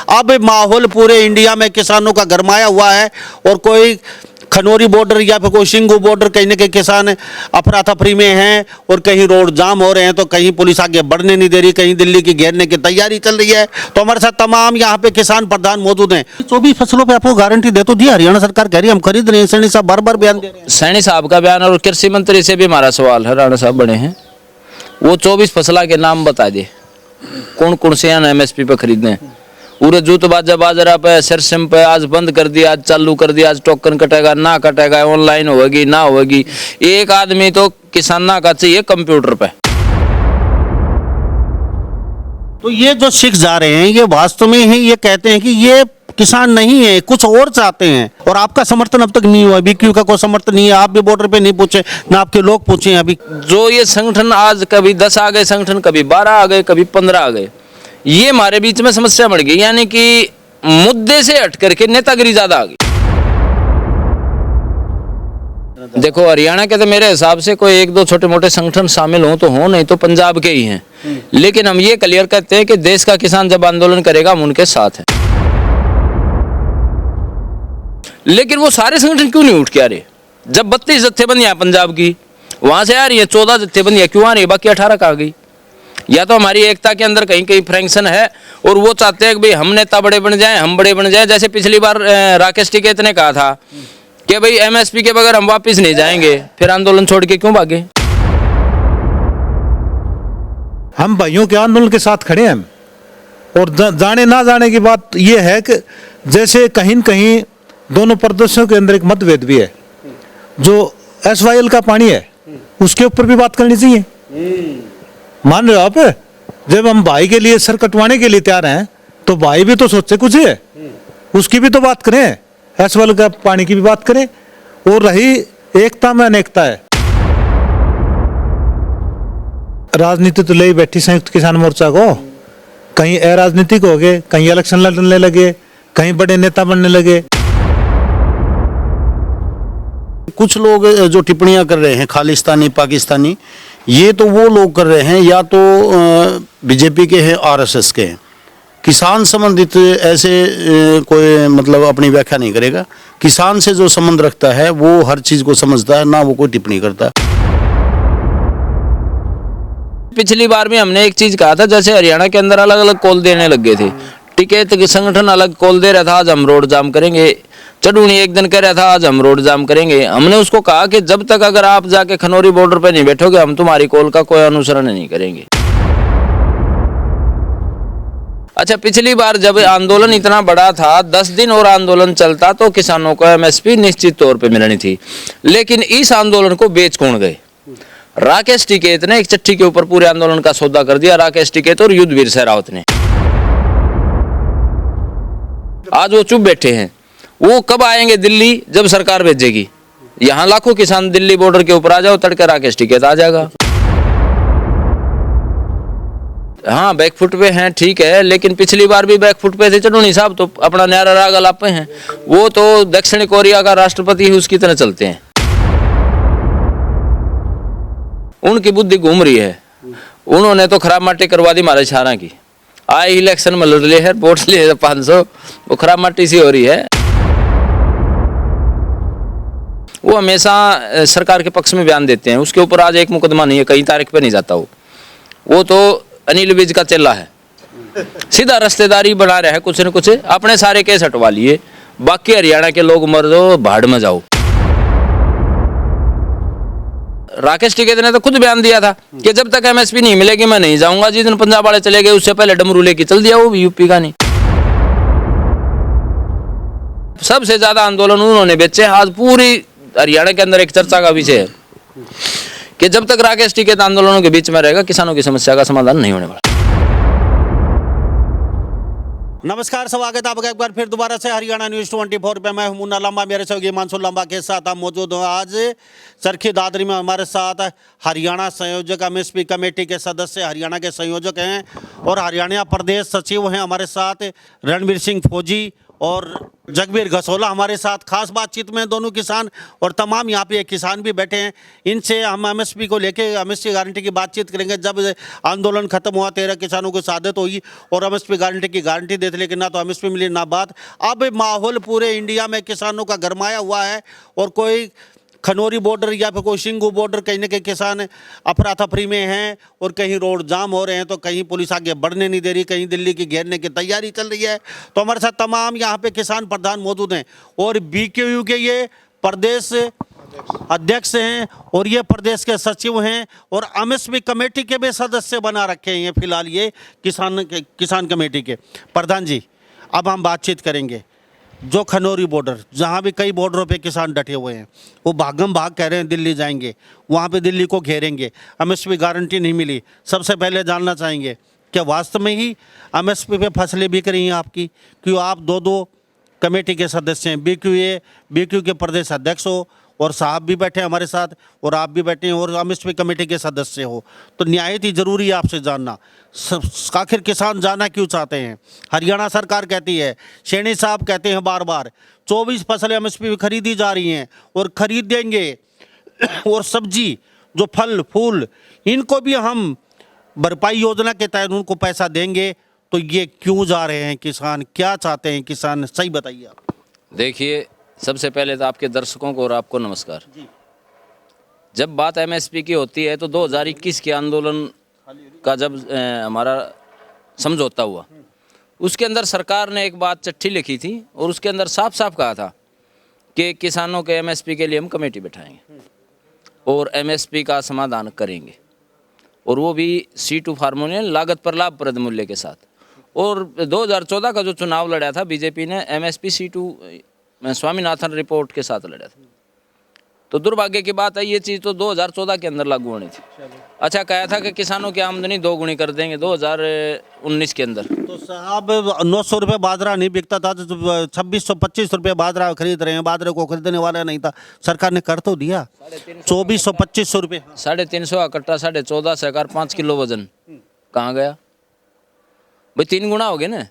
अब माहौल पूरे इंडिया में किसानों का गरमाया हुआ है और कोई खनौरी बॉर्डर या फिर कोई सिंघू बॉर्डर कहीं ना कहीं किसान अफरा तफरी में हैं और कहीं रोड जाम हो रहे हैं, तो कहीं पुलिस आगे बढ़ने नहीं दे रही, कहीं दिल्ली की घेरने की तैयारी चल रही है। तो हमारे साथ तमाम यहाँ पे किसान प्रधान मौजूद हैं। 24 फसलों पे आपको गारंटी दे तो दी हरियाणा सरकार, कह रही है हम खरीद रहे हैं। सैनी साहब बार बार बयान दे रहे हैं। सैनी साहब का बयान और कृषि मंत्री से भी हमारा सवाल है, राणा साहब बड़े हैं, वो 24 फसला के नाम बता दे कौन कौन से MSP पे खरीदने हैं। पूरे जूत बाजरा पे, सरसम पे आज बंद कर दिया, आज चालू कर दिया, आज टोकन कटेगा ना कटेगा, ऑनलाइन होगी ना होगी। एक आदमी तो किसाना का चाहिए कंप्यूटर पे। तो ये जो सिख जा रहे हैं ये वास्तव में ही ये कहते हैं कि ये किसान नहीं है, कुछ और चाहते हैं, और आपका समर्थन अब तक नहीं हुआ। BQ का कोई समर्थन नहीं है, आप भी बॉर्डर पे नहीं पूछे, ना आपके लोग पूछे अभी। जो ये संगठन आज कभी 10 आ गए संगठन, कभी 12 आ गए, कभी 15 आ गए, ये हमारे बीच में समस्या बढ़ गई। यानी कि मुद्दे से हट करके नेतागिरी ज्यादा आ गई। देखो हरियाणा के तो मेरे हिसाब से कोई 1-2 छोटे मोटे संगठन शामिल हो तो हो, नहीं तो पंजाब के ही हैं। लेकिन हम ये क्लियर कहते हैं कि देश का किसान जब आंदोलन करेगा हम उनके साथ हैं। लेकिन वो सारे संगठन क्यों नहीं उठ के आ रहे? जब 32 जत्थेबंदियां पंजाब की वहां से आ रही है, 14 जत्थेबंदियां क्यों आ रही है, बाकी 18 का आ गई? या तो हमारी एकता के अंदर कहीं कहीं फ्रैक्शन है और वो चाहते हैं कि भाई हम नेता बड़े बन जाएं, हम बड़े बन जाएं। जैसे पिछली बार राकेश टिकैत ने कहा था कि भाई MSP के बगैर हम वापस नहीं जाएंगे, फिर आंदोलन छोड़ के क्यों भागे? हम भाइयों के आंदोलन के साथ खड़े हैं। और जाने ना जाने की बात यह है कि जैसे कहीं न कहीं दोनों प्रदेशों के अंदर एक मतभेद भी है। जो SYL का पानी है उसके ऊपर भी बात करनी चाहिए। मान रहे हो आप? जब हम भाई के लिए सर कटवाने के लिए तैयार हैं तो भाई भी तो सोचे कुछ है, उसकी भी तो बात करें, SYL का पानी की भी बात करें। और रही एकता में अनेकता है। राजनीति तो ले बैठी संयुक्त किसान मोर्चा को, कहीं अराजनीतिक हो गए, कहीं इलेक्शन लड़ने लगे, कहीं बड़े नेता बनने लगे। कुछ लोग जो टिप्पणियां कर रहे हैं खालिस्तानी पाकिस्तानी, ये तो वो लोग कर रहे हैं या तो BJP के हैं, RSS के हैं। किसान संबंधित ऐसे कोई मतलब अपनी व्याख्या नहीं करेगा। किसान से जो संबंध रखता है वो हर चीज को समझता है, ना वो कोई टिप्पणी करता। पिछली बार भी हमने एक चीज कहा था, जैसे हरियाणा के अंदर अलग अलग कॉल देने लग गए थे। टिकैत के संगठन अलग कॉल दे रहा था, आज हम रोड जाम करेंगे। चढ़ूनी एक दिन कह रहा था आज हम रोड जाम करेंगे। हमने उसको कहा कि जब तक अगर आप जाके खनौरी बॉर्डर पे नहीं बैठोगे हम तुम्हारी कॉल का कोई अनुसरण नहीं करेंगे। अच्छा, पिछली बार जब आंदोलन इतना बड़ा था, 10 दिन और आंदोलन चलता तो किसानों को MSP निश्चित तौर पे मिलनी थी। लेकिन इस आंदोलन को बेच कौन गए? राकेश टिकैत ने एक चिट्ठी के ऊपर पूरे आंदोलन का सौदा कर दिया। राकेश टिकैत और युद्धवीर सहरावत ने। आज वो चुप बैठे हैं। वो कब आएंगे दिल्ली? जब सरकार भेजेगी। यहाँ लाखों किसान दिल्ली बॉर्डर के ऊपर आ जाओ, तड़के राकेश टिकैत आ जाएगा। हाँ, बैकफुट पे हैं, ठीक है, लेकिन पिछली बार भी बैकफुट पे थे चढ़ूनी साहब, तो अपना न्यारा राग अलापे हैं। वो तो दक्षिण कोरिया का राष्ट्रपति है, उसकी तरह चलते हैं। उनकी बुद्धि घूम रही है। उन्होंने तो खराब माटी करवा दी हमारे छारा की। आए इलेक्शन में लड़ ले है, वोट ले 500, वो खराब माटी सी हो रही है। वो हमेशा सरकार के पक्ष में बयान देते हैं। उसके ऊपर आज एक मुकदमा नहीं है, कई तारीख पे नहीं जाता। वो तो अनिल विज का चेला है, सीधा रिश्तेदारी बना रहा है। कुछ न कुछ अपने सारे केस हटवा लिए, बाकी हरियाणा के लोग मर दो, भाड़ में जाओ। राकेश टिकैत ने तो खुद बयान दिया था कि जब तक MSP नहीं मिलेगी मैं नहीं जाऊंगा। जिस दिन पंजाब वाले चले गए उससे पहले डमरू लेके चल दिया, वो भी यूपी का नहीं। सबसे ज्यादा आंदोलन उन्होंने बेचे। आज पूरी हरियाणा के अंदर एक चर्चा का विषय है कि जब तक राकेश टिकैत आंदोलनों के बीच में रहेगा किसानों की समस्या का समाधान नहीं होने वाला। नमस्कार, स्वागत है आपका एक बार फिर दोबारा से हरियाणा न्यूज़ 24 पे। मैं हूं मुन्ना लंबा, मेरे सहयोगी मानसू लंबा के साथ हम मौजूद हैं। आज चरखी दादरी में हमारे साथ हरियाणा संयोजक MSP कमेटी के सदस्य हरियाणा के संयोजक हैं और हरियाणा प्रदेश सचिव हैं हमारे साथ रणवीर सिंह फौजी और जगबीर घसोला हमारे साथ खास बातचीत में, दोनों किसान और तमाम यहाँ पे किसान भी बैठे हैं। इनसे हम एमएसपी को लेके एमएसपी गारंटी की बातचीत करेंगे। जब आंदोलन खत्म हुआ 13 किसानों को शहादत हुई और एमएसपी गारंटी की गारंटी देते, लेकिन ना तो एमएसपी मिली ना बात। अब माहौल पूरे इंडिया में किसानों का गरमाया हुआ है और कोई खनौरी बॉर्डर या फिर कोई शिंगू बॉर्डर कहीं ना कहीं किसान अफरा तफरी में हैं और कहीं रोड जाम हो रहे हैं, तो कहीं पुलिस आगे बढ़ने नहीं दे रही, कहीं दिल्ली की घेरने की तैयारी चल रही है। तो हमारे साथ तमाम यहाँ पे किसान प्रधान मौजूद हैं और बीकेयू के ये प्रदेश अध्यक्ष हैं और ये प्रदेश के सचिव हैं और एमएसपी कमेटी के भी सदस्य बना रखे हैं फिलहाल ये किसान कमेटी के प्रधान जी। अब हम बातचीत करेंगे जो खनौरी बॉर्डर, जहाँ भी कई बॉर्डरों पे किसान डटे हुए हैं, वो भागम भाग कह रहे हैं दिल्ली जाएंगे, वहाँ पे दिल्ली को घेरेंगे, एमएसपी गारंटी नहीं मिली। सबसे पहले जानना चाहेंगे कि वास्तव में ही एमएसपी पे फसलें बिक रही हैं आपकी? क्यों आप दो कमेटी के सदस्य हैं, बीक्यू के प्रदेश अध्यक्ष हो और साहब भी बैठे हैं हमारे साथ और आप भी बैठे हैं और एमएसपी कमेटी के सदस्य हो, तो निहायत ही ज़रूरी है आपसे जानना आखिर किसान जाना क्यों चाहते हैं। हरियाणा सरकार कहती है, सैनी साहब कहते हैं बार बार 24 फसलें एमएसपी में खरीदी जा रही हैं और खरीदेंगे और सब्जी जो फल फूल इनको भी हम भरपाई योजना के तहत उनको पैसा देंगे, तो ये क्यों जा रहे हैं किसान? क्या चाहते हैं किसान, सही बताइए आप। देखिए, सबसे पहले तो आपके दर्शकों को और आपको नमस्कार। जब बात एमएसपी की होती है तो 2021 के आंदोलन का जब हमारा समझौता हुआ, उसके अंदर सरकार ने एक बात चिट्ठी लिखी थी और उसके अंदर साफ साफ कहा था कि किसानों के एमएसपी के लिए हम कमेटी बैठाएंगे और एमएसपी का समाधान करेंगे, और वो भी C2 फार्मों ने लागत पर लाभप्रद मूल्य के साथ। और 2014 का जो चुनाव लड़ा था बीजेपी ने एमएसपी C2 स्वामीनाथन रिपोर्ट के साथ लड़ा था। तो दुर्भाग्य की बात है, ये चीज़ तो 2014 के अंदर लागू होनी थी। अच्छा, कहा था कि किसानों की आमदनी 2 गुनी कर देंगे 2019 के अंदर। तो साहब 900 रुपये बाजरा नहीं बिकता था, तो 2625 रुपये बाजरा खरीद रहे हैं। बाजरे को खरीदने वाला नहीं था, सरकार ने कर तो दिया 2400-2500 रुपये। 350 का कट्टा, 14.5 सरकार 5 किलो वजन कहाँ गया भाई? 3 गुना हो गए ना,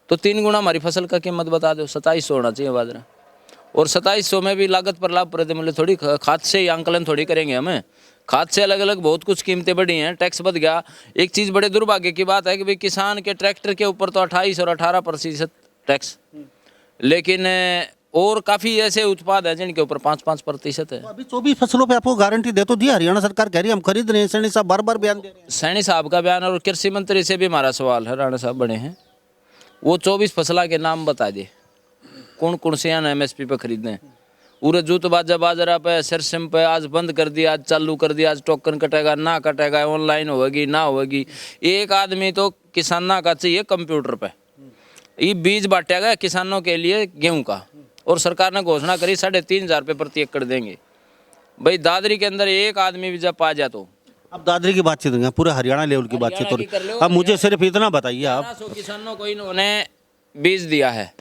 तो 3 गुना हमारी फसल का कीमत बता दो, 2700 होना चाहिए बाजरा। और 2700 में भी लागत पर लाभ प्रति मूल्य थोड़ी, खाद से ही आंकलन थोड़ी करेंगे हमें। खाद से अलग अलग बहुत कुछ कीमतें बढ़ी हैं, टैक्स बढ़ गया। एक चीज़ बड़े दुर्भाग्य की बात है कि भाई किसान के ट्रैक्टर के ऊपर तो 28 और 18% टैक्स, लेकिन और काफ़ी ऐसे उत्पाद हैं जिनके ऊपर 5% है। तो अभी 24 फसलों पे आपको गारंटी दे तो दिया, हरियाणा सरकार कह रही है हम खरीद रहे हैं। सैनी साहब बार बार बयान दे रहे हैं। सैनी साहब का बयान और कृषि मंत्री से भी हमारा सवाल है, राणा साहब बड़े हैं, वो 24 फसला के नाम बता दे कौन कौन से एमएसपी पे खरीदने हैं। पूरे जूत बाजरा पे, सरसम पे आज बंद कर दिया, आज चालू कर दिया, आज टोकन कटेगा ना कटेगा, ऑनलाइन होगी ना होगी। एक आदमी तो किसाना का चाहिए कंप्यूटर पे। ये बीज बांटा गया किसानों के लिए गेहूं का, और सरकार ने घोषणा करी 3500 रुपये प्रति एकड़ देंगे। भाई दादरी के अंदर एक आदमी भी जब पा जाए तो, अब दादरी की बातचीत होगी, पूरे हरियाणा लेवल की बातचीत हो रही। अब मुझे सिर्फ इतना बताइए आप, 1200 किसानों को इन्होंने बीज दिया है,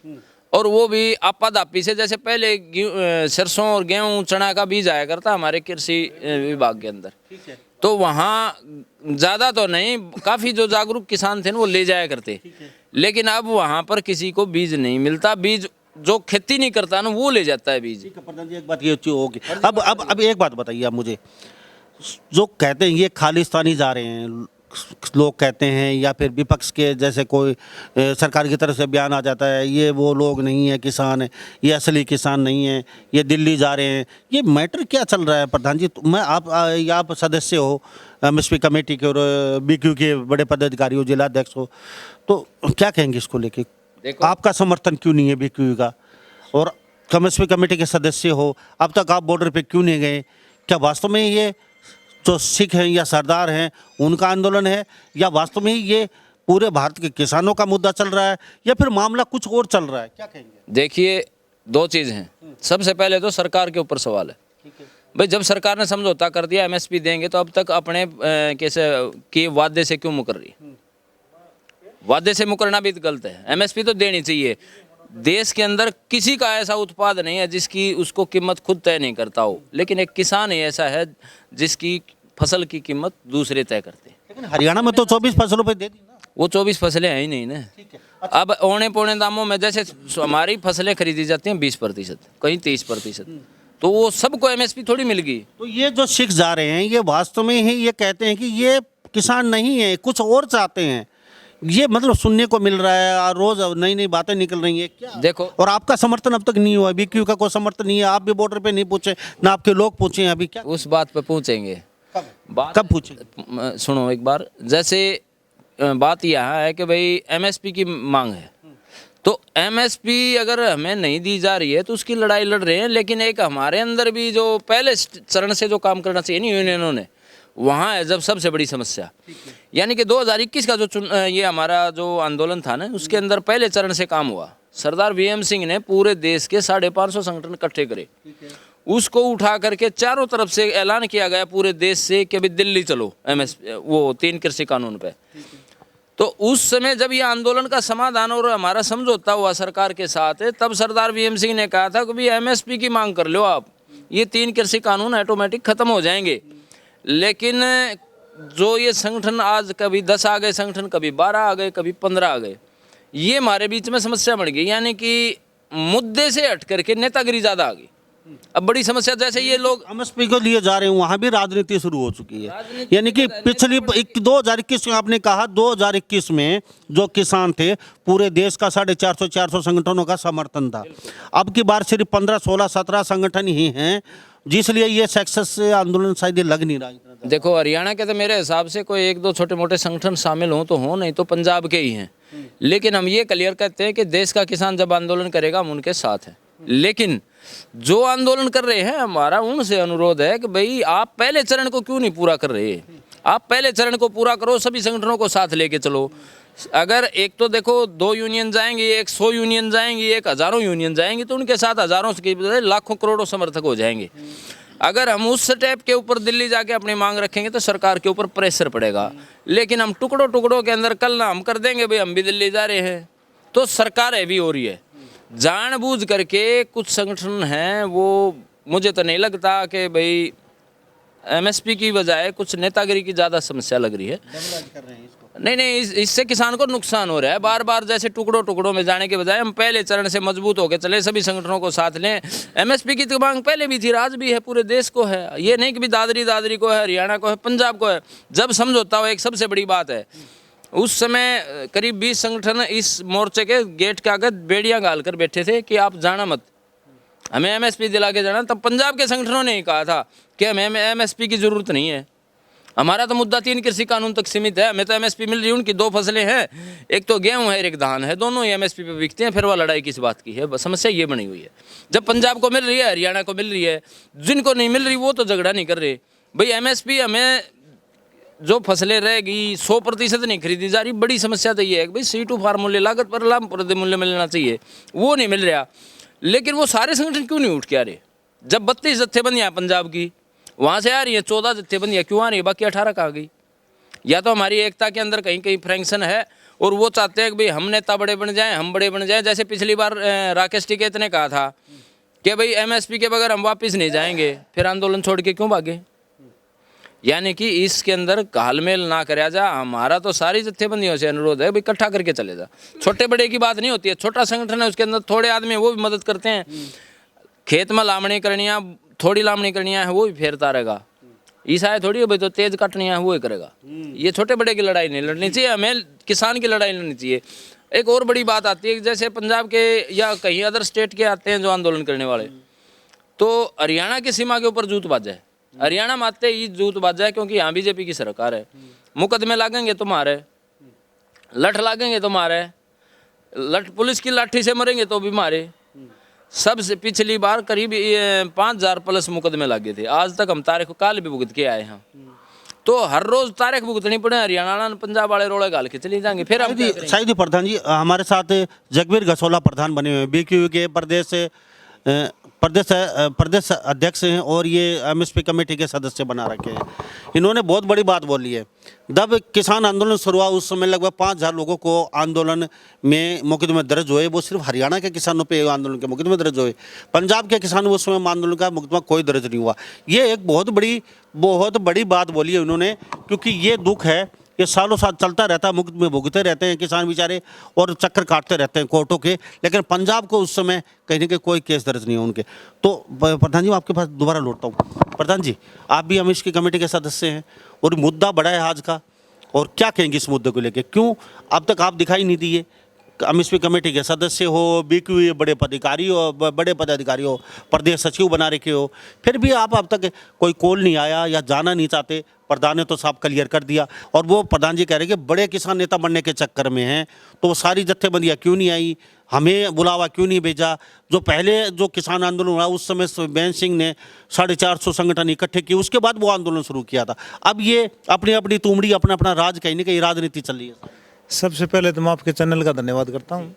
और वो भी आपाधापी से। जैसे पहले सरसों और गेहूं चना का बीज आया करता हमारे कृषि विभाग के अंदर, तो वहाँ ज़्यादा तो नहीं, काफ़ी जो जागरूक किसान थे वो ले जाया करते, लेकिन अब वहाँ पर किसी को बीज नहीं मिलता। बीज जो खेती नहीं करता ना वो ले जाता है बीज। प्रधान जी एक बात ये होगी, अब एक बात बताइए आप मुझे, जो कहते हैं ये खालिस्तानी जा रहे हैं लोग कहते हैं, या फिर विपक्ष के जैसे कोई सरकार की तरफ से बयान आ जाता है ये वो लोग नहीं है किसान है, ये असली किसान नहीं है, ये दिल्ली जा रहे हैं, ये मैटर क्या चल रहा है प्रधान जी? मैं आप सदस्य हो एमएसपी कमेटी के और बीक्यू के बड़े पदाधिकारी हो, जिला अध्यक्ष हो, तो क्या कहेंगे इसको लेके? आपका समर्थन क्यों नहीं है बीक्यू का? और एमएसपी कमेटी के सदस्य हो, अब तक आप बॉर्डर पे क्यों नहीं गए? क्या वास्तव में ये जो सिख हैं या सरदार हैं उनका आंदोलन है, या वास्तव में ये पूरे भारत के किसानों का मुद्दा चल रहा है, या फिर मामला कुछ और चल रहा है? क्या कहेंगे? देखिए, 2 चीज़ हैं। सबसे पहले तो सरकार के ऊपर सवाल है। भाई जब सरकार ने समझौता कर दिया एमएसपी देंगे, तो अब तक अपने कैसे कि वादे से क्यों मुकर रही है? वादे से मुकरना भी गलत है, एमएसपी तो देनी चाहिए। देश के अंदर किसी का ऐसा उत्पाद नहीं है जिसकी उसको कीमत खुद तय नहीं करता हो, लेकिन एक किसान ही ऐसा है जिसकी फसल की कीमत दूसरे तय करते हैं। लेकिन हरियाणा में तो 24 फसलों पे दे दी ना। वो 24 फसलें हैं ही नहीं ना। अब औने पौने दामों में जैसे हमारी फसलें खरीदी जाती हैं 20%, कहीं 30%, तो वो सबको एमएसपी थोड़ी मिल गई। तो ये जो सिख जा रहे हैं ये वास्तव में ही ये कहते हैं कि ये किसान नहीं है, कुछ और चाहते हैं, ये मतलब सुनने को मिल रहा है और रोज नई नई बातें निकल रही है क्या? देखो, और आपका समर्थन अब तक नहीं हुआ, बीक्यू का कोई समर्थन नहीं है, आप भी बॉर्डर पे नहीं पूछे ना आपके लोग पूछे अभी क्या? उस बात पे पूछेंगे। कब पूछे? सुनो एक बार, जैसे बात यह है कि भाई एमएसपी की मांग है, तो एमएसपी अगर हमें नहीं दी जा रही है तो उसकी लड़ाई लड़ रहे हैं, लेकिन एक हमारे अंदर भी जो पहले चरण से जो काम करना चाहिए नहीं यूनियनों ने, वहाँ है जब सबसे बड़ी समस्या। यानी कि 2021 का जो ये हमारा जो आंदोलन था ना, उसके अंदर पहले चरण से काम हुआ। सरदार वीएम सिंह ने पूरे देश के 550 संगठन इकट्ठे करे, उसको उठा करके चारों तरफ से ऐलान किया गया पूरे देश से कि अभी दिल्ली चलो वो 3 कृषि कानून पे। तो उस समय जब ये आंदोलन का समाधान और हमारा समझौता हुआ सरकार के साथ, तब सरदार वीएम सिंह ने कहा था कि भाई एमएसपी की मांग कर लो आप, ये 3 कृषि कानून ऑटोमेटिक खत्म हो जाएंगे। लेकिन जो ये संगठन आज कभी 10 आ गए संगठन, कभी 12 आ गए, कभी 15 आ गए, ये हमारे बीच में समस्या बढ़ गई। यानी कि मुद्दे से हट करके नेतागिरी ज़्यादा आ गई। अब बड़ी समस्या, जैसे ये लोग एमएसपी को लिए जा रहे हैं, वहाँ भी राजनीति शुरू हो चुकी है। यानी कि पिछली 2021 में आपने कहा 2021 में जो किसान थे पूरे देश का 450 संगठनों का समर्थन था। अब की बार सिर्फ 15, 16, 17 संगठन ही हैं, जिसलिए ये सक्सेस आंदोलन शायद लग नहीं रहा। देखो, हरियाणा के तो मेरे हिसाब से कोई 1-2 छोटे मोटे संगठन शामिल हों तो हो, नहीं तो पंजाब के ही हैं। लेकिन हम ये क्लियर कहते हैं कि देश का किसान जब आंदोलन करेगा हम उनके साथ हैं। लेकिन जो आंदोलन कर रहे हैं, हमारा उनसे अनुरोध है कि भाई आप पहले चरण को क्यों नहीं पूरा कर रहे? आप पहले चरण को पूरा करो, सभी संगठनों को साथ लेके चलो। अगर एक तो देखो 2 यूनियन जाएंगी, एक 100 यूनियन जाएंगी, एक हज़ारों यूनियन जाएंगी, तो उनके साथ हज़ारों के बजाय लाखों करोड़ों समर्थक हो जाएंगे। अगर हम उस स्टेप के ऊपर दिल्ली जाके अपनी मांग रखेंगे तो सरकार के ऊपर प्रेशर पड़ेगा। लेकिन हम टुकड़ों टुकड़ों के अंदर कल ना हम कर देंगे भाई हम भी दिल्ली जा रहे हैं, तो सरकार है भी हो रही है जानबूझ करके। कुछ संगठन हैं वो, मुझे तो नहीं लगता कि भाई एमएसपी की बजाय कुछ नेतागिरी की ज़्यादा समस्या लग रही है। नहीं, इससे किसान को नुकसान हो रहा है। बार बार जैसे टुकड़ों टुकड़ों में जाने के बजाय हम पहले चरण से मजबूत होकर चले, सभी संगठनों को साथ लें। एमएसपी की तो मांग पहले भी थी, आज भी है, पूरे देश को है। ये नहीं कि भी दादरी को है, हरियाणा को है, पंजाब को है। जब समझौता हो, एक सबसे बड़ी बात है, उस समय करीब 20 संगठन इस मोर्चे के गेट के आगे बेड़ियां गाल कर बैठे थे कि आप जाना मत, हमें एमएसपी दिला के जाना। तब पंजाब के संगठनों ने ही कहा था कि हमें एमएसपी की ज़रूरत नहीं है, हमारा तो मुद्दा 3 कृषि कानून तक सीमित है, हमें तो एमएसपी मिल रही है। उनकी 2 फसलें हैं, एक तो गेहूं है, एक धान है, दोनों ही एमएसपी पे बिकते हैं। फिर वह लड़ाई किस बात की है? समस्या ये बनी हुई है। जब पंजाब को मिल रही है, हरियाणा को मिल रही है, जिनको नहीं मिल रही वो तो झगड़ा नहीं कर रहे। भाई एमएसपी हमें जो फसलें रहेगी 100% नहीं खरीदी जा रही। बड़ी समस्या तो ये है कि भाई C2 फार्मूले लागत पर लाभ प्रति मूल्य मिलना चाहिए, वो नहीं मिल रहा। लेकिन वो सारे संगठन क्यों नहीं उठ के आ रहे? जब 32 जत्थेबंदियाँ पंजाब की वहाँ से आ रही है, 14 जत्थेबंदियाँ क्यों आ रही है, बाकी 18 कहाँ गई? या तो हमारी एकता के अंदर कहीं कहीं फ्रैक्शन है और वो चाहते हैं कि भाई हम नेता बड़े बन जाएं, हम बड़े बन जाएं। जैसे पिछली बार राकेश टिकैत ने कहा था कि भाई एमएसपी के बगैर हम वापस नहीं जाएंगे, फिर आंदोलन छोड़ के क्यों भागे? यानी कि इसके अंदर घालमेल ना कराया जा। हमारा तो सारी जत्थेबंदियों से अनुरोध है भाई इकट्ठा करके चले जा। छोटे बड़े की बात नहीं होती है, छोटा संगठन है उसके अंदर थोड़े आदमी वो भी मदद करते हैं। खेत में लामणी करनिया, थोड़ी लामणी करनिया है वो भी फेरता रहेगा। ईसा है थोड़ी भाई तो तेज काटनी है वो ही करेगा। ये छोटे बड़े की लड़ाई नहीं लड़नी चाहिए, हमें किसान की लड़ाई लड़नी चाहिए। एक और बड़ी बात आती है, जैसे पंजाब के या कहीं अदर स्टेट के आते हैं जो आंदोलन करने वाले, तो हरियाणा की सीमा के ऊपर जूत बाजा है। हरियाणा में आते ही जूत बाजा है, क्योंकि यहाँ बीजेपी की सरकार है। मुकदमे लागेंगे तो मारे, लठ लागेंगे तो मारे, लठ पुलिस की लाठी से मरेंगे तो भी मारे। सबसे पिछली बार करीब 5000 प्लस मुकदमे लगे थे। आज तक हम तारीख काल भी भुगत के आए हैं, तो हर रोज तारीख भुगतनी पड़े। हरियाणा पंजाब वाले रोड़े गाल के चले जाएंगे। फिर हम शायद प्रधान जी हमारे साथ जगबीर घसोला प्रधान बने हुए हैं, बीक्यू के प्रदेश अध्यक्ष हैं और ये एमएसपी कमेटी के सदस्य बना रखे हैं। इन्होंने बहुत बड़ी बात बोली है। जब किसान आंदोलन शुरू हुआ उस समय लगभग 5000 लोगों को आंदोलन में मुकदमे दर्ज हुए। वो सिर्फ हरियाणा के किसानों पे आंदोलन के मुकदमे दर्ज हुए, पंजाब के किसानों उस समय आंदोलन का मुकदमा कोई दर्ज नहीं हुआ। ये एक बहुत बड़ी बात बोली है उन्होंने, क्योंकि ये दुख है ये सालों साल चलता रहता है, मुफ्त में भुगते रहते हैं किसान बेचारे और चक्कर काटते रहते हैं कोर्टों के। लेकिन पंजाब को उस समय कहीं ना कहीं कोई केस दर्ज नहीं है उनके। तो प्रधान जी, मैं आपके पास दोबारा लौटता हूँ। प्रधान जी, आप भी अमिश की कमेटी के सदस्य हैं और मुद्दा बड़ा है आज का, और क्या कहेंगे इस मुद्दे को लेकर? क्यों अब तक आप दिखाई नहीं दिए? एमएसपी कमेटी के सदस्य हो, बीक्यू बड़े पदाधिकारी हो, बड़े पदाधिकारी हो, प्रदेश सचिव बना रखे हो, फिर भी आप अब तक कोई कॉल नहीं आया या जाना नहीं चाहते। प्रधान ने तो साफ क्लियर कर दिया, और वो प्रधान जी कह रहे हैं कि बड़े किसान नेता बनने के चक्कर में हैं, तो वो सारी जत्थेबंदियाँ क्यों नहीं आई, हमें बुलावा क्यों नहीं भेजा? जो पहले जो किसान आंदोलन हुआ उस समय बेंच सिंह ने 450 संगठन इकट्ठे किए, उसके बाद वो आंदोलन शुरू किया था। अब ये अपनी अपनी तुमड़ी, अपना अपना राज, कहीं ना कहीं राजनीति चल रही है। सबसे पहले तो मैं आपके चैनल का धन्यवाद करता हूं।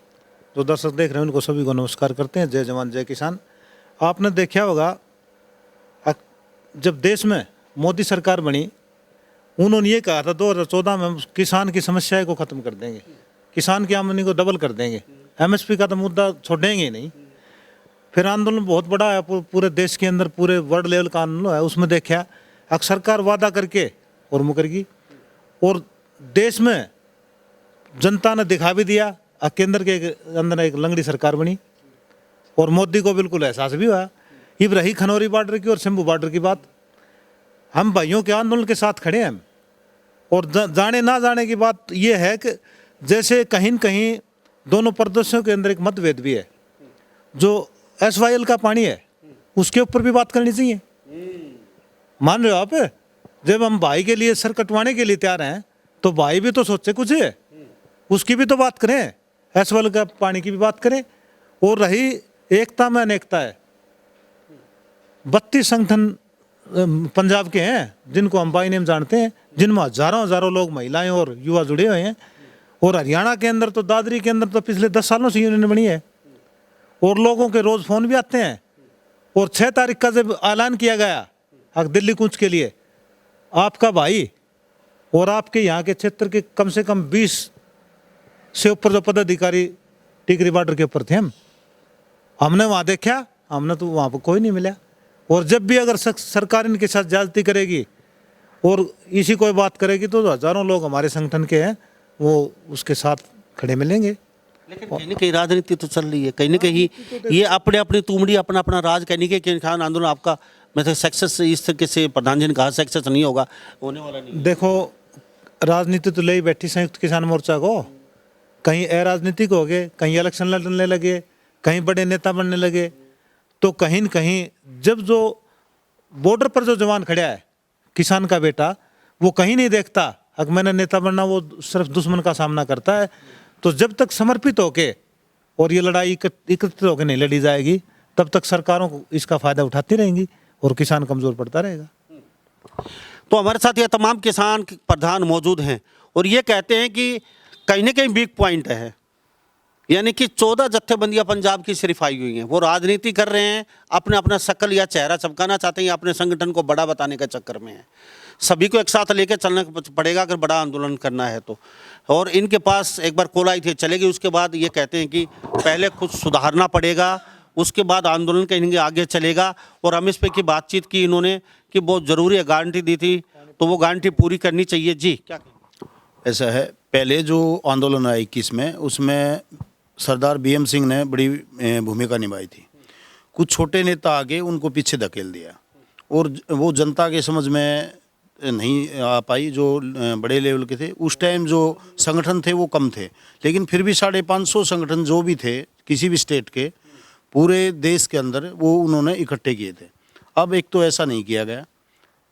जो दर्शक देख रहे हैं उनको सभी को नमस्कार करते हैं। जय जवान जय किसान। आपने देखा होगा जब देश में मोदी सरकार बनी, उन्होंने ये कहा था 2014 में हम किसान की समस्याएं को ख़त्म कर देंगे, किसान की आमदनी को डबल कर देंगे, एमएसपी का तो मुद्दा छोड़ेंगे ही नहीं। फिर आंदोलन बहुत बड़ा है, पूरे देश के अंदर पूरे वर्ल्ड लेवल का आंदोलन है। उसमें देखा सरकार वादा करके और मुकरगी, और देश में जनता ने दिखा भी दिया। केंद्र के अंदर एक लंगड़ी सरकार बनी और मोदी को बिल्कुल एहसास भी हुआ। अब रही खनौरी बॉर्डर की और शंभू बॉर्डर की बात, हम भाइयों के आंदोलन के साथ खड़े हैं। और जाने ना जाने की बात यह है कि जैसे कहीं न कहीं दोनों प्रदेशों के अंदर एक मतभेद भी है। जो SYL का पानी है उसके ऊपर भी बात करनी चाहिए। मान रहे हो आप? जब हम भाई के लिए सर कटवाने के लिए तैयार हैं तो भाई भी तो सोचे कुछ है, उसकी भी तो बात करें, SYL का पानी की भी बात करें। और रही एकता में अनेकता है, 32 संगठन पंजाब के हैं जिनको हम बाई नेम जानते हैं, जिनमें हजारों हजारों लोग, महिलाएं और युवा जुड़े हुए हैं। और हरियाणा के अंदर तो दादरी के अंदर तो पिछले 10 सालों से यूनियन बनी है, और लोगों के रोज फोन भी आते हैं। और 6 तारीख का जब ऐलान किया गया दिल्ली कूच के लिए, आपका भाई और आपके यहाँ के क्षेत्र के कम से कम 20 से ऊपर जो पदाधिकारी टिकरी बॉर्डर के ऊपर थे, हमने वहाँ देखा, हमने तो वहाँ पर कोई नहीं मिला। और जब भी अगर सरकार इनके साथ ज्यादती करेगी और इसी कोई बात करेगी तो हजारों लोग हमारे संगठन के हैं वो उसके साथ खड़े मिलेंगे। लेकिन कहीं ना कहीं राजनीति तो चल रही है, कहीं ना कहीं ये अपने अपनी तुमड़ी, अपना अपना राज, कहीं ना कहीं किसान आंदोलन आपका मतलब सक्सेस इस तरीके से प्रधान जी ने कहा सक्सेस नहीं होगा, होने वाला नहीं। देखो, राजनीति तो ले ही बैठी संयुक्त किसान मोर्चा को, कहीं अराजनीतिक हो गए, कहीं इलेक्शन लड़ने लगे, कहीं बड़े नेता बनने लगे। तो कहीं न कहीं जब जो बॉर्डर पर जो जवान खड़ा है, किसान का बेटा, वो कहीं नहीं देखता अगर मैंने नेता बनना, वो सिर्फ दुश्मन का सामना करता है। तो जब तक समर्पित होके और ये लड़ाई एकत्रित होकर नहीं लड़ी जाएगी, तब तक सरकारों को इसका फायदा उठाती रहेंगी और किसान कमजोर पड़ता रहेगा। तो हमारे साथ ये तमाम किसान प्रधान मौजूद हैं और ये कहते हैं कि कहीं ना कहीं वीक पॉइंट है, यानी कि 14 जत्थेबंदियां पंजाब की सिर्फ आई हुई हैं। वो राजनीति कर रहे हैं, अपने अपना शक्ल या चेहरा चमकाना चाहते हैं, अपने संगठन को बड़ा बताने के चक्कर में है। सभी को एक साथ लेकर चलना पड़ेगा अगर बड़ा आंदोलन करना है तो। और इनके पास एक बार कॉल आई थी, चलेगी, उसके बाद ये कहते हैं कि पहले कुछ सुधारना पड़ेगा, उसके बाद आंदोलन कहीं आगे चलेगा। और हम इस पे की बातचीत की इन्होंने कि बहुत ज़रूरी है, गारंटी दी थी तो वो गारंटी पूरी करनी चाहिए। जी क्या ऐसा है, पहले जो आंदोलन आया 21 में, उसमें सरदार BM सिंह ने बड़ी भूमिका निभाई थी। कुछ छोटे नेता आगे उनको पीछे धकेल दिया और वो जनता के समझ में नहीं आ पाई। जो बड़े लेवल के थे उस टाइम, जो संगठन थे वो कम थे, लेकिन फिर भी 550 संगठन जो भी थे किसी भी स्टेट के पूरे देश के अंदर, वो उन्होंने इकट्ठे किए थे। अब एक तो ऐसा नहीं किया गया,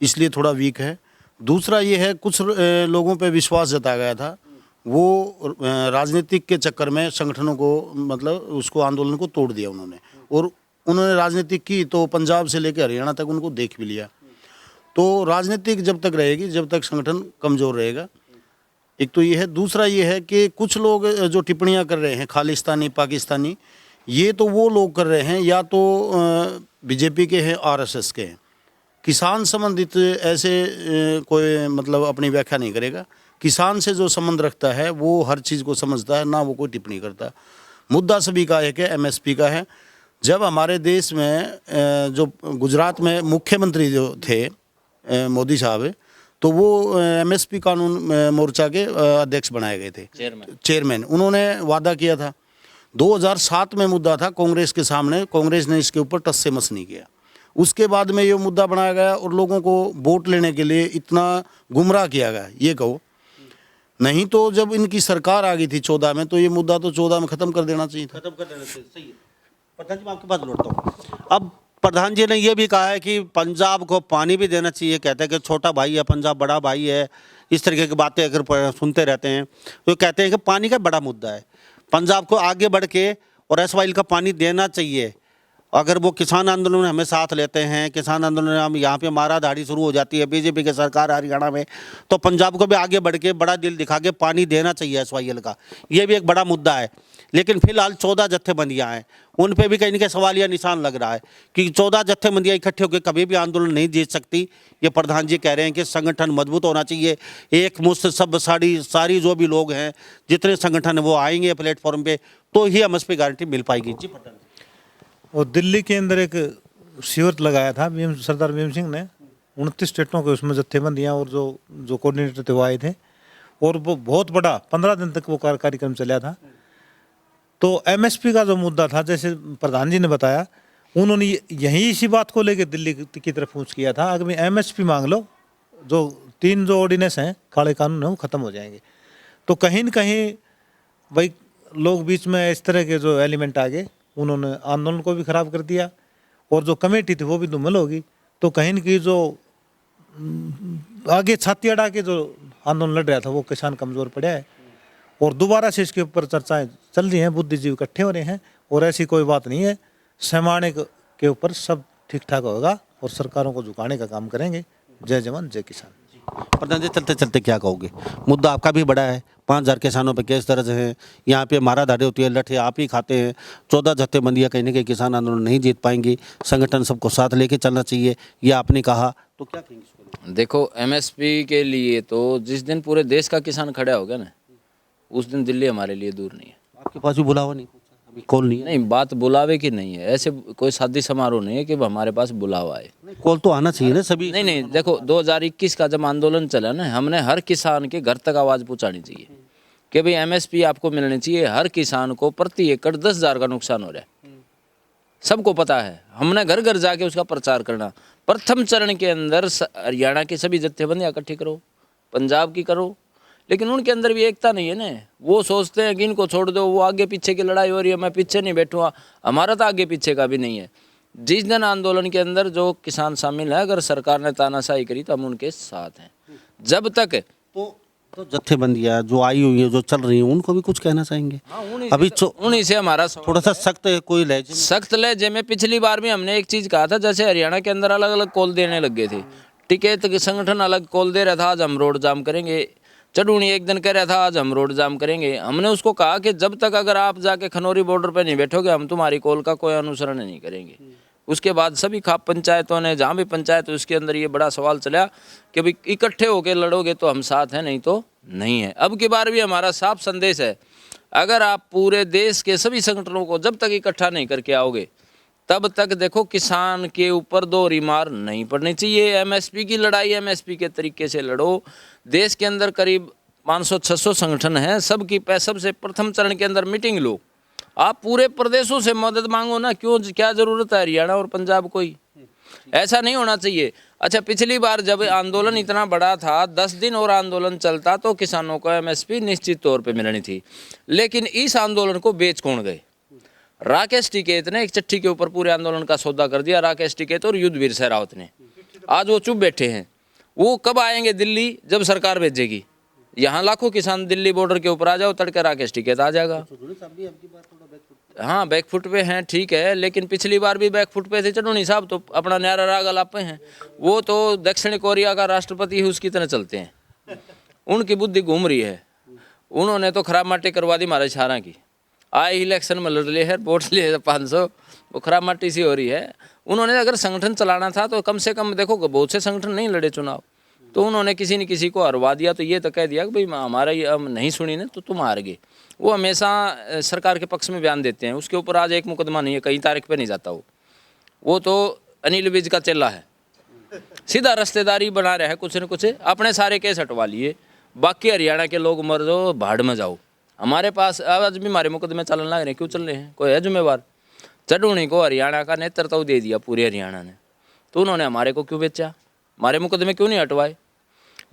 इसलिए थोड़ा वीक है। दूसरा ये है, कुछ लोगों पे विश्वास जताया गया था, वो राजनीतिक के चक्कर में संगठनों को, मतलब उसको आंदोलन को तोड़ दिया उन्होंने। और उन्होंने राजनीतिक की तो पंजाब से लेकर हरियाणा तक उनको देख भी लिया। तो राजनीतिक जब तक रहेगी, जब तक संगठन कमज़ोर रहेगा। एक तो ये है। दूसरा ये है कि कुछ लोग जो टिप्पणियां कर रहे हैं खालिस्तानी, पाकिस्तानी, ये तो वो लोग कर रहे हैं या तो BJP के हैं, RSS के हैं। किसान संबंधित ऐसे कोई मतलब अपनी व्याख्या नहीं करेगा। किसान से जो संबंध रखता है वो हर चीज़ को समझता है, ना वो कोई टिप्पणी करता। मुद्दा सभी का है कि MSP का है। जब हमारे देश में जो गुजरात में मुख्यमंत्री जो थे मोदी साहब, तो वो एमएसपी कानून मोर्चा के अध्यक्ष बनाए गए थे, चेयरमैन। उन्होंने वादा किया था, 2007 में मुद्दा था कांग्रेस के सामने, कांग्रेस ने इसके ऊपर टस से मस नहीं किया। उसके बाद में ये मुद्दा बनाया गया और लोगों को वोट लेने के लिए इतना गुमराह किया गया, ये कहो। नहीं तो जब इनकी सरकार आ गई थी 14 में, तो ये मुद्दा तो 14 में ख़त्म कर देना चाहिए था। खत्म कर देना चाहिए, सही है। प्रधान जी मैं आपके पास लौटता हूँ। अब प्रधान जी ने ये भी कहा है कि पंजाब को पानी भी देना चाहिए, कहते हैं कि छोटा भाई है पंजाब, बड़ा भाई है, इस तरीके की बातें अगर सुनते रहते हैं तो कहते हैं कि पानी का बड़ा मुद्दा है, पंजाब को आगे बढ़ के और एसवाइल का पानी देना चाहिए। अगर वो किसान आंदोलन में हमें साथ लेते हैं, किसान आंदोलन में हम यहाँ पे मारा धाड़ी शुरू हो जाती है बीजेपी की सरकार हरियाणा में, तो पंजाब को भी आगे बढ़ के बड़ा दिल दिखा के पानी देना चाहिए एसवाईएल का, ये भी एक बड़ा मुद्दा है। लेकिन फिलहाल 14 जत्थेबंदियाँ हैं, उन पे भी कहीं ना कहीं सवालिया निशान लग रहा है कि 14 जत्थेबंदियाँ इकट्ठे होकर कभी भी आंदोलन नहीं जीत सकती। ये प्रधान जी कह रहे हैं कि संगठन मजबूत होना चाहिए, एक मुश्त सब सारी जो भी लोग हैं जितने संगठन वो आएंगे प्लेटफॉर्म पे, तो ही एमएसपी गारंटी मिल पाएगी। जी प्रधान। और दिल्ली के अंदर एक शिविर लगाया था सरदार भीम सिंह ने, 29 स्टेटों के उसमें जत्थेबंदियाँ और जो कोऑर्डिनेटर थे वो आए थे, और वो बहुत बड़ा 15 दिन तक वो कार्यक्रम चला था। तो एमएसपी का जो मुद्दा था, जैसे प्रधान जी ने बताया, उन्होंने यही इसी बात को लेकर दिल्ली की तरफ पूछ किया था, अगर एमएसपी मांग लो, जो 3 जो ऑर्डिनेंस हैं काले कानून हैं वो ख़त्म हो जाएंगे। तो कहीं न कहीं भाई लोग बीच में इस तरह के जो एलिमेंट आ गए, उन्होंने आंदोलन को भी ख़राब कर दिया, और जो कमेटी थी वो भी धूमिल होगी। तो कहीं न कहीं जो आगे छाती अड़ा के जो आंदोलन लड़ रहा था वो किसान कमज़ोर पड़ा है, और दोबारा से इसके ऊपर चर्चाएं चल रही हैं, बुद्धिजीवी इकट्ठे हो रहे हैं, और ऐसी कोई बात नहीं है। पैमाने के ऊपर सब ठीक ठाक होगा और सरकारों को झुकाने का काम करेंगे। जय जवान जय किसान। प्रधान जी चलते चलते क्या कहोगे, मुद्दा आपका भी बड़ा है, 5000 किसानों पे केस दर्ज हैं, यहाँ पे मारा धाड़ी होती है, लठे आप ही खाते हैं, 14 जत्थेबंदियाँ कहीं ना कहीं किसान आंदोलन नहीं जीत पाएंगी, संगठन सबको साथ लेके चलना चाहिए, ये आपने कहा, तो क्या कहेंगे इसको? देखो एमएसपी के लिए तो जिस दिन पूरे देश का किसान खड़ा होगा ना, उस दिन दिल्ली हमारे लिए दूर नहीं है। आपके पास भी बुलावा नहीं, अभी कॉल नहीं है? नहीं, बात बुलावे की नहीं है, ऐसे कोई शादी समारोह नहीं है कि हमारे पास बुलावा है। नहीं, कॉल तो आना चाहिए ना सभी। नहीं, देखो 2021 का जब आंदोलन चला ना, हमने हर किसान के घर तक आवाज़ पहुँचानी चाहिए कि भाई एमएसपी आपको मिलनी चाहिए। हर किसान को प्रति एकड़ 10,000 का नुकसान हो रहा है, सबको पता है। हमने घर घर जाके उसका प्रचार करना। प्रथम चरण के अंदर हरियाणा की सभी जत्थेबंदियाँ इकट्ठी करो, पंजाब की करो, लेकिन उनके अंदर भी एकता नहीं है ना। वो सोचते हैं कि इनको छोड़ दो, वो आगे पीछे की लड़ाई हो रही है, मैं पीछे नहीं बैठूँगा। हमारा तो आगे पीछे का भी नहीं है। जिस दिन आंदोलन के अंदर जो किसान शामिल है, अगर सरकार ने तानाशाही करी तो हम उनके साथ हैं। जब तक तो जत्थेबंदियाँ जो आई हुई है, जो चल रही हैं, उनको भी कुछ कहना चाहेंगे? अभी उन्हीं से हमारा थोड़ा सा सख्त कोई लहजे सख्त लहजे में पिछली बार भी हमने एक चीज़ कहा था, जैसे हरियाणा के अंदर अलग अलग कॉल देने लग गए थे। टिकैत के संगठन अलग कॉल दे रहा था, आज हम रोड जाम करेंगे। चढ़ूनी एक दिन कह रहा था आज हम रोड जाम करेंगे। हमने उसको कहा कि जब तक अगर आप जाके खनौरी बॉर्डर पर नहीं बैठोगे, हम तुम्हारी कॉल का कोई अनुसरण नहीं करेंगे। उसके बाद सभी खाप पंचायतों ने, जहाँ भी पंचायत उसके अंदर ये बड़ा सवाल चला कि भाई इकट्ठे होकर लड़ोगे तो हम साथ हैं, नहीं तो नहीं है। अब की बार भी हमारा साफ संदेश है, अगर आप पूरे देश के सभी संगठनों को जब तक इकट्ठा नहीं करके आओगे, तब तक देखो किसान के ऊपर दोहरी मार नहीं पड़नी चाहिए। एमएसपी की लड़ाई एमएसपी के तरीके से लड़ो। देश के अंदर करीब 500-600 संगठन हैं, सबकी सबसे प्रथम चरण के अंदर मीटिंग लो। आप पूरे प्रदेशों से मदद मांगो ना, क्यों, क्या जरूरत है हरियाणा और पंजाब को ही? ऐसा नहीं होना चाहिए। अच्छा, पिछली बार जब आंदोलन इतना बड़ा था, 10 दिन और आंदोलन चलता तो किसानों को एमएसपी निश्चित तौर पे मिलनी थी, लेकिन इस आंदोलन को बेच कौन गए? राकेश टिकैत ने एक चिट्ठी के ऊपर पूरे आंदोलन का सौदा कर दिया। राकेश टिकैत और युद्धवीर शेरावत ने, आज वो चुप बैठे हैं। वो कब आएंगे दिल्ली? जब सरकार भेजेगी। यहाँ लाखों किसान दिल्ली बॉर्डर के ऊपर आ जाओ, तड़के राकेश टिकैत आ जाएगा। हाँ, बैकफुट पे हैं, ठीक है, लेकिन पिछली बार भी बैकफुट पे थे चढ़ूनी साहब, तो अपना न्यारा राग अलापे हैं। वो तो दक्षिण कोरिया का राष्ट्रपति है, उसकी तरह चलते हैं। उनकी बुद्धि घूम रही है। उन्होंने तो खराब माटी करवा दी हमारे छारा की। आए इलेक्शन में लड़ लिए है, वोट लिए 500, वो खराब माटी सी हो रही है। उन्होंने अगर संगठन चलाना था तो कम से कम देखो, बहुत से संगठन नहीं लड़े चुनाव, तो उन्होंने किसी न किसी को हरवा दिया। तो ये तो कह दिया कि भाई हमारा ये हम नहीं सुनी ना तो तुम हार गए। वो हमेशा सरकार के पक्ष में बयान देते हैं। उसके ऊपर आज एक मुकदमा नहीं है, कई तारीख पे नहीं जाता वो तो अनिल विज का चेला है। सीधा रिश्तेदारी बना रहे हैं कुछ न कुछ, अपने सारे केस हटवा लिए, बाकी हरियाणा के लोग मर जाओ, भाड़ में जाओ। हमारे पास आज भी हमारे मुकदमे चलन लग रहे हैं, क्यों चल रहे हैं? कोई है जिम्मेवार? चढ़ूनी को हरियाणा का नेतृत्व दे दिया पूरे हरियाणा ने, तो उन्होंने हमारे को क्यों बेचा? हमारे मुकदमे क्यों नहीं हटवाए?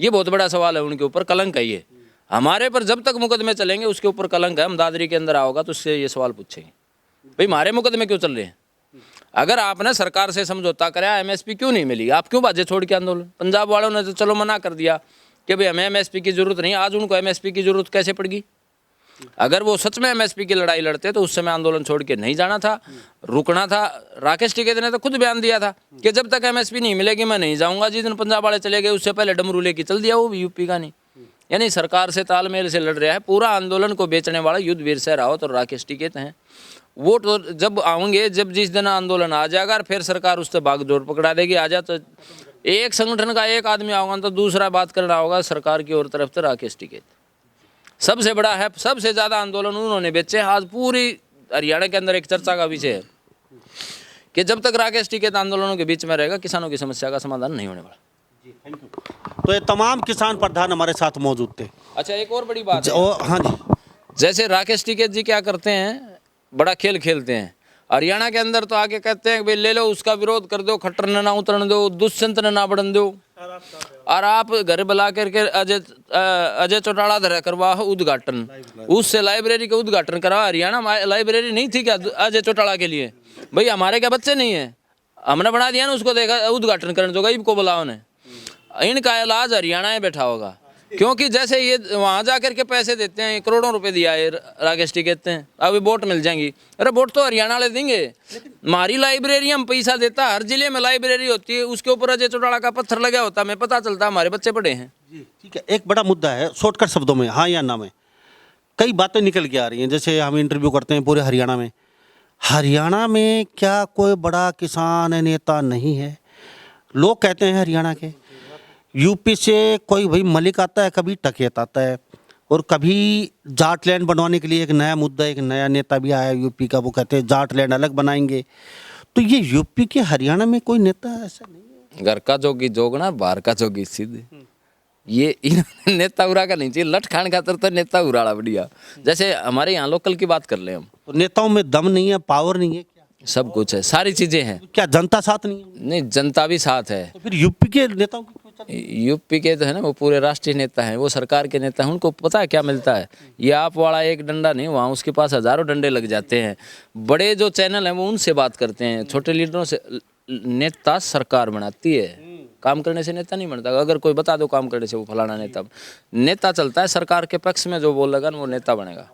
ये बहुत बड़ा सवाल है, उनके ऊपर कलंक है ये। हमारे पर जब तक मुकदमे चलेंगे उसके ऊपर कलंक है। हम दादरी के अंदर आओगा तो उससे ये सवाल पूछेंगे, भाई हमारे मुकदमे क्यों चल रहे हैं? अगर आपने सरकार से समझौता कराया, एमएसपी क्यों नहीं मिली? आप क्यों बाजे छोड़ के आंदोलन? पंजाब वालों ने तो चलो मना कर दिया कि भाई हमें एमएसपी की जरूरत नहीं। आज उनको एमएसपी की जरूरत कैसे पड़ गई? अगर वो सच में एमएसपी की लड़ाई लड़ते तो उस समय आंदोलन छोड़ के नहीं जाना था, रुकना था। राकेश टिकैत ने तो खुद बयान दिया था कि जब तक एमएसपी नहीं मिलेगी मैं नहीं जाऊंगा। जिस दिन पंजाब वाले चले गए उससे पहले डमरू लेके चल दिया, वो भी यूपी का नहीं। यानी सरकार से तालमेल से लड़ रहा है। पूरा आंदोलन को बेचने वाला युद्धवीर से रावत और राकेश टिकैत हैं। वो तो जब आएंगे, जब जिस दिन आंदोलन आ जाएगा, फिर सरकार उससे भागदौड़ पकड़ा देगी। आ जा तो एक संगठन का एक आदमी आओगा तो दूसरा बात करना होगा सरकार की और तरफ से राकेश टिकैत सबसे बड़ा है। सबसे ज़्यादा आंदोलन उन्होंने बेचे। आज पूरी हरियाणा के अंदर एक चर्चा का विषय है कि जब तक राकेश टिकैत आंदोलनों के बीच में रहेगा किसानों की समस्या का समाधान नहीं होने वाला। तो ये तमाम किसान प्रधान हमारे साथ मौजूद थे। अच्छा, एक और बड़ी बात है। हाँ जी, जैसे राकेश टिकैत जी क्या करते हैं, बड़ा खेल खेलते हैं। हरियाणा के अंदर तो आके कहते हैं भाई ले लो, उसका विरोध कर दो, खट्टर ने ना उतरन दो, दुष्यंत ने ना बढ़न दो, और आप घर बुला करके अजय चौटाला धरा करवा उद्घाटन, उससे लाइब्रेरी का उद्घाटन करवा। हरियाणा लाइब्रेरी नहीं थी क्या अजय चौटाला के लिए? भाई हमारे क्या बच्चे नहीं है? हमने बना दिया ना उसको, देखा उद्घाटन करने दो, गरीब को बुलाओ ने। इनका इलाज हरियाणा में बैठा होगा, क्योंकि जैसे ये वहाँ जा कर के पैसे देते हैं, करोड़ों रुपए दिया है राकेश टिकैत हैं, अभी वोट मिल जाएंगी। अरे वोट तो हरियाणा वाले देंगे। हमारी लाइब्रेरी हम पैसा देता, हर जिले में लाइब्रेरी होती है, उसके ऊपर अजय चौटाला का पत्थर लगा होता, हमें पता चलता, हमारे बच्चे पढ़े हैं। ठीक है। एक बड़ा मुद्दा है, शॉर्टकट शब्दों में हाँ या ना में कई बातें निकल के आ रही हैं। जैसे हम इंटरव्यू करते हैं पूरे हरियाणा में, हरियाणा में क्या कोई बड़ा किसान नेता नहीं है? लोग कहते हैं हरियाणा के, यूपी से कोई भाई मलिक आता है, कभी टकेत आता है, और कभी जाट लैंड बनवाने के लिए एक नया मुद्दा, एक नया नेता भी आया यूपी का, वो कहते हैं जाट लैंड अलग बनाएंगे। तो ये यूपी के हरियाणा में कोई नेता ऐसा नहीं है? घर का जोगी जोगना, बाहर का जोगी सिद्ध। ये नेता उरा का नहीं चाहिए, लठ खान खातर तो नेता उराड़ा बढ़िया। जैसे हमारे यहाँ लोकल की बात कर ले हम, तो नेताओं में दम नहीं है, पावर नहीं है क्या? सब कुछ है, सारी चीजें हैं। क्या जनता साथ नहीं है? नहीं, जनता भी साथ है। तो फिर यूपी के नेताओं की क्यों चल रही है? यूपी के तो है ना, वो पूरे राष्ट्रीय नेता हैं, वो सरकार के नेता हैं, उनको पता है क्या मिलता है। ये आप वाला एक डंडा नहीं, वहाँ उसके पास हजारों डंडे लग जाते हैं। बड़े जो चैनल हैं वो उनसे बात करते हैं, छोटे लीडरों से। नेता सरकार बनाती है, काम करने से नेता नहीं बनता। अगर कोई बता दो काम करने से वो फलाना नेता चलता है, सरकार के पक्ष में जो बोलेगा वो नेता बनेगा।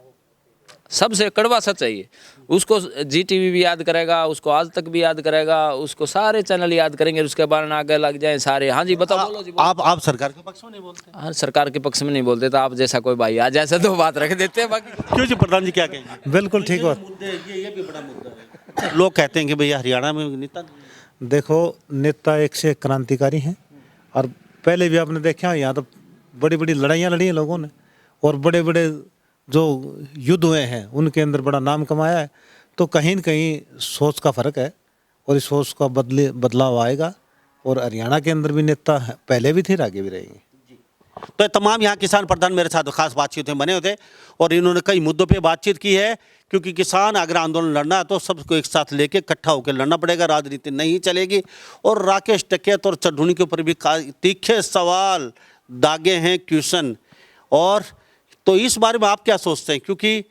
सबसे कड़वा सच है ये। उसको जीटीवी भी याद करेगा, उसको आज तक भी याद करेगा, उसको सारे चैनल याद करेंगे, उसके बाद आगे लग जाए सारे। हाँ जी बताओ, बोलो जी। आप सरकार के पक्ष में नहीं बोलते? हाँ, सरकार के पक्ष में नहीं बोलते तो आप जैसा कोई भाई आज ऐसा तो बात रख देते हैं। बाकी क्यों जी, प्रधान जी क्या कहेंगे? बिल्कुल ठीक बात। ये भी बड़ा मुद्दा है। लोग कहते हैं कि भैया हरियाणा में नेता नहीं। देखो, नेता एक से एक क्रांतिकारी हैं, और पहले भी आपने देखा यहाँ तो बड़ी बड़ी लड़ाइयाँ लड़ी हैं लोगों ने, और बड़े बड़े जो युद्ध हुए हैं उनके अंदर बड़ा नाम कमाया है। तो कहीं न कहीं सोच का फ़र्क है, और इस सोच का बदलाव आएगा। और हरियाणा के अंदर भी नेता पहले भी थे, आगे भी रहेंगे। तो तमाम यहाँ किसान प्रधान मेरे साथ खास बातचीत में बने होते, और इन्होंने कई मुद्दों पे बातचीत की है। क्योंकि किसान अगर आंदोलन लड़ना है तो सबको एक साथ लेके इकट्ठा होकर लड़ना पड़ेगा, राजनीति नहीं चलेगी। और राकेश टिकैत और चढ़ूनी के ऊपर भी तीखे सवाल दागे हैं, क्वेश्चन। और तो इस बारे में आप क्या सोचते हैं? क्योंकि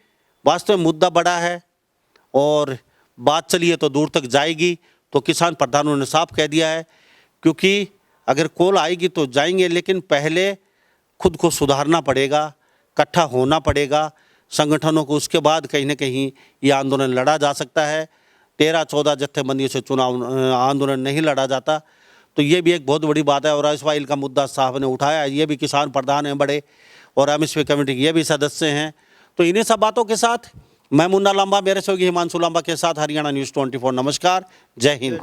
वास्तव में मुद्दा बड़ा है और बात चली है तो दूर तक जाएगी। तो किसान प्रधानों ने साफ कह दिया है, क्योंकि अगर कॉल आएगी तो जाएंगे, लेकिन पहले खुद को सुधारना पड़ेगा, इकट्ठा होना पड़ेगा संगठनों को। उसके बाद कहीं ना कहीं ये आंदोलन लड़ा जा सकता है। 13-14 जत्थेबंदियों से चुनाव आंदोलन नहीं लड़ा जाता। तो ये भी एक बहुत बड़ी बात है। और इसवाइल का मुद्दा साहब ने उठाया, ये भी किसान प्रधान हैं बड़े, और एमएसपी कमेटी के ये भी सदस्य हैं। तो इन्हीं सब बातों के साथ मैं मुन्ना लांबा, मेरे सहयोगी हिमांशु लांबा के साथ हरियाणा न्यूज़ 24। नमस्कार, जय हिंद।